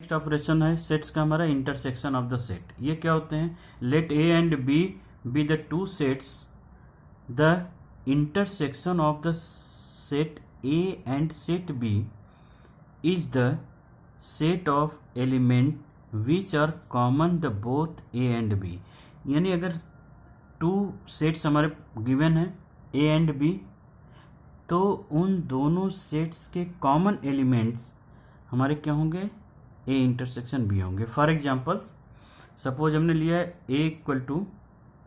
Next operation है sets का हमारा इंटरसेक्शन ऑफ द सेट। ये क्या होते हैं? Let A and B the two sets, the intersection of the set A and set B is the set of element which are common the both A and B. यानी अगर two sets हमारे given है ए and B, तो उन दोनों sets के common elements हमारे क्या होंगे? ए इंटरसेक्शन बी होंगे। फॉर एग्जाम्पल सपोज हमने लिया है ए इक्वल टू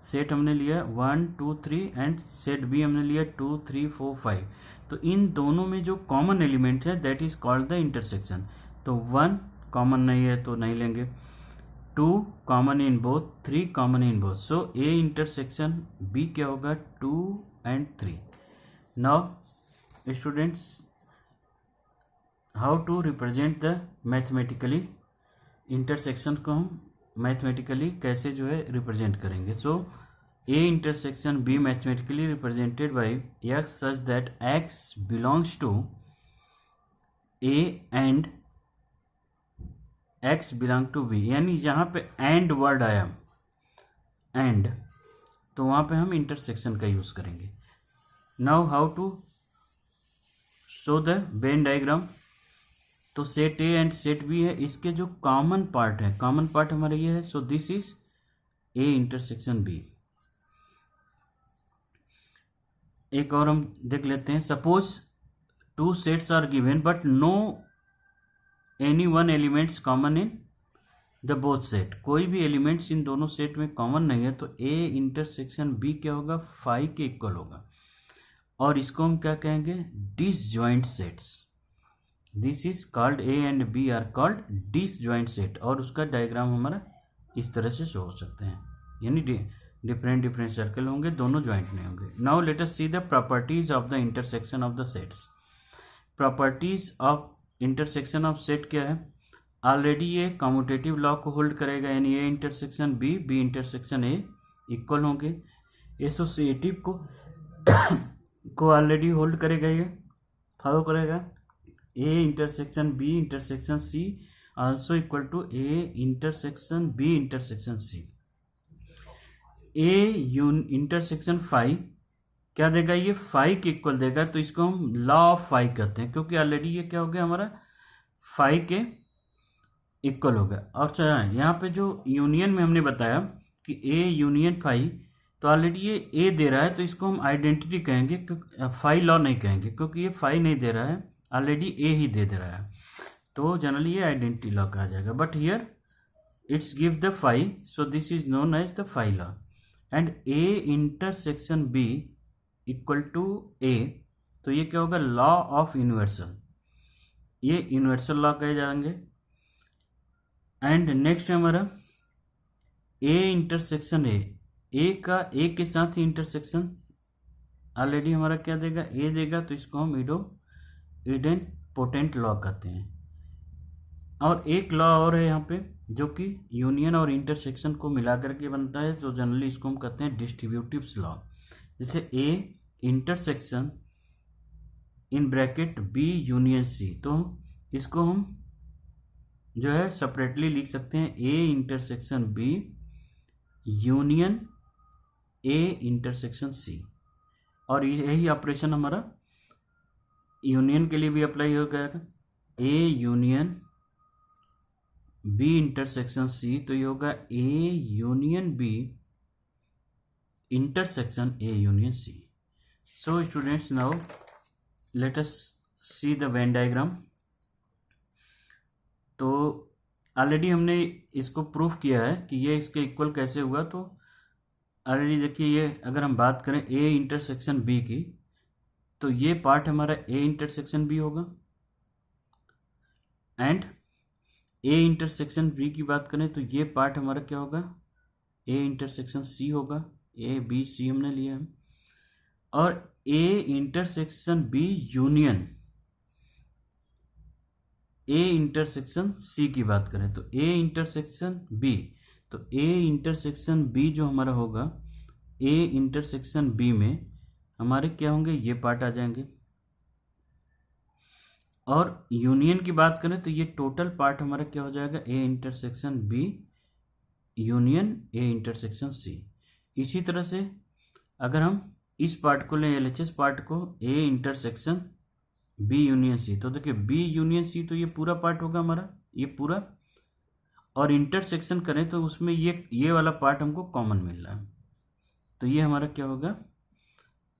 सेट हमने लिया 1 2 3 एंड सेट बी हमने लिया 2 3 4 5। तो इन दोनों में जो कॉमन एलिमेंट है that is called the intersection. तो 1 कॉमन नहीं है तो नहीं लेंगे, 2 common in both, 3 common in both. So A intersection B क्या होगा? 2 and 3। Now students, how to represent the mathematically intersection को हम मैथमेटिकली कैसे जो है रिप्रेजेंट करेंगे? So A intersection B mathematically represented by x such that x belongs to A and x belong to B. यानी जहाँ पे एंड वर्ड आया एंड, तो वहाँ पे हम इंटरसेक्शन का यूज करेंगे। Now how to show the Venn diagram. तो set A and set B है, इसके जो कॉमन पार्ट है, कॉमन पार्ट हमारा ये है। So this is A intersection B. एक और हम देख लेते हैं। Suppose two sets are given but no any one elements common in the both set. कोई भी एलिमेंट्स इन दोनों सेट में कॉमन नहीं है, तो ए इंटरसेक्शन बी क्या होगा? 5 के इक्वल होगा। और इसको हम क्या कहेंगे? Disjoint sets. This is called A and B are called disjoint set. और उसका डायग्राम हमारा इस तरह से शो हो सकते हैं, यानी डिफरेंट डिफरेंट सर्कल होंगे, दोनों ज्वाइंट नहीं होंगे। Now let us see the properties of the intersection of the sets. Properties of intersection of set क्या है? ऑलरेडी ये कम्यूटेटिव लॉ को होल्ड करेगा, यानी A intersection B, B intersection A equal होंगे। एसोसिएटिव को ऑलरेडी होल्ड करेगा, ये फॉलो करेगा। A intersection B intersection C also equal to A intersection B intersection C. A intersection 5 क्या देगा? ये 5 के इक्वल देगा, तो इसको हम लॉ ऑफ 5 कहते हैं, क्योंकि ऑलरेडी ये क्या हो गया हमारा? 5 के इक्वल होगा। और यहाँ पे जो यूनियन में हमने बताया कि ए यूनियन 5, तो ऑलरेडी ये ए दे रहा है, तो इसको हम आइडेंटिटी कहेंगे, क्योंकि 5 लॉ नहीं कहेंगे, क्योंकि ये 5 नहीं दे रहा है, ऑलरेडी ए ही दे रहा है, तो जनरली ये आइडेंटिटी लॉ कहा जाएगा। But here it's give the 5, so this is known as the 5 law. And A intersection B equal to A, तो ये क्या होगा? Law of universal. ये यूनिवर्सल लॉ कहे जाएंगे। एंड नेक्स्ट हमारा ए इंटरसेक्शन ए का ए के साथ ही इंटरसेक्शन ऑलरेडी हमारा क्या देगा? ए देगा, तो इसको हम इडेंपोटेंट लॉ कहते हैं। और एक लॉ और है यहाँ पे, जो कि यूनियन और इंटरसेक्शन को मिलाकर के बनता है, तो जनरली इसको हम कहते हैं डिस्ट्रीब्यूटिव्स लॉ। जैसे A intersection in bracket B union C, तो इसको हम जो है सेपरेटली लिख सकते हैं, A intersection B union A intersection C. और यही ऑपरेशन हमारा यूनियन के लिए भी अप्लाई हो जाएगा। A union B intersection C, तो ये होगा A union B intersection A union C. So students, now let us see the Venn diagram. तो ऑलरेडी हमने इसको प्रूफ किया है कि ये इसके इक्वल कैसे हुआ। तो ऑलरेडी देखिए, ये अगर हम बात करें ए इंटरसेक्शन बी की, तो ये पार्ट हमारा ए इंटरसेक्शन बी होगा। एंड ए इंटरसेक्शन बी की बात करें तो ये पार्ट हमारा क्या होगा? ए इंटरसेक्शन सी होगा। ए बी सी हमने लिया है। और A intersection B union A intersection C की बात करें तो ए इंटरसेक्शन बी, तो ए इंटरसेक्शन बी जो हमारा होगा, ए इंटरसेक्शन बी में हमारे क्या होंगे? ये पार्ट आ जाएंगे। और यूनियन की बात करें तो ये टोटल पार्ट हमारा क्या हो जाएगा, A intersection B union A intersection C. इसी तरह से अगर हम इस पार्ट को लें, एलएचएस पार्ट को, A intersection B union C, तो देखिए बी यूनियन सी तो ये पूरा पार्ट होगा हमारा, ये पूरा, और इंटरसेक्शन करें तो उसमें ये वाला पार्ट हमको कॉमन मिल रहा है, तो ये हमारा क्या होगा,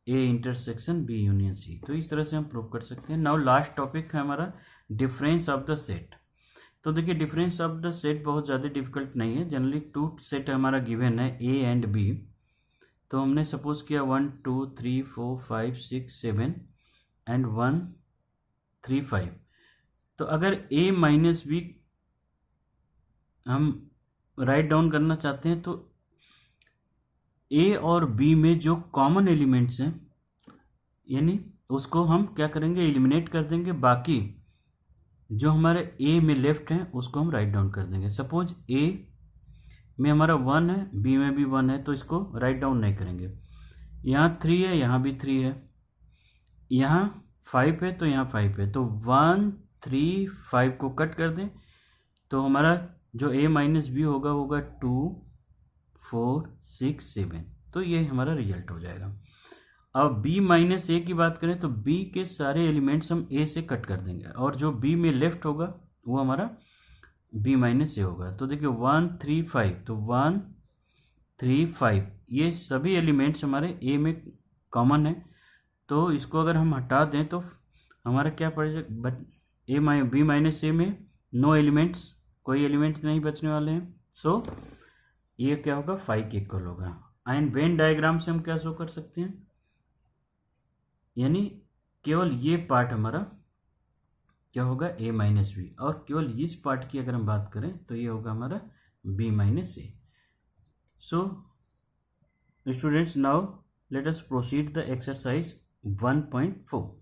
A intersection B union C. तो इस तरह से हम प्रूव कर सकते हैं। नाउ लास्ट टॉपिक है हमारा डिफरेंस ऑफ द सेट। तो देखिए डिफरेंस ऑफ द सेट बहुत ज़्यादा डिफिकल्ट नहीं है, जनरली 2 सेट हमारा गिवन है ए एंड बी। तो हमने सपोज किया 1 2 3 4 5 6 7 एंड 1 3 5। तो अगर ए माइनस बी हम राइट डाउन करना चाहते हैं तो ए और बी में जो कॉमन एलिमेंट्स हैं यानी उसको हम क्या करेंगे, एलिमिनेट कर देंगे, बाकी जो हमारे ए में लेफ्ट है उसको हम राइट डाउन कर देंगे। सपोज ए में हमारा 1 है, बी में भी 1 है, तो इसको राइट डाउन नहीं करेंगे। यहाँ 3 है, यहाँ भी 3 है, यहाँ 5 है तो यहाँ 5 है, तो 1 3 5 को कट कर दें तो हमारा जो ए माइनस बी होगा 2 4 6 7। तो ये हमारा रिजल्ट हो जाएगा। अब बी माइनस ए की बात करें तो बी के सारे एलिमेंट्स हम ए से कट कर देंगे और जो बी में लेफ्ट होगा वो हमारा बी माइनस ए होगा। तो देखिए 1 3 5, तो 1 3 5 ये सभी एलिमेंट्स हमारे ए में कॉमन है, तो इसको अगर हम हटा दें तो हमारा क्या पड़ेगा, बी माइनस ए में नो एलिमेंट्स, कोई एलिमेंट नहीं बचने वाले हैं। सो ये क्या होगा, 5 के इक्वल होगा। एंड वेन डायग्राम से हम क्या शो कर सकते हैं, यानी केवल ये पार्ट हमारा क्या होगा, ए माइनस बी, और केवल इस पार्ट की अगर हम बात करें तो ये होगा हमारा B minus A. So students, now let us proceed the exercise 1.4।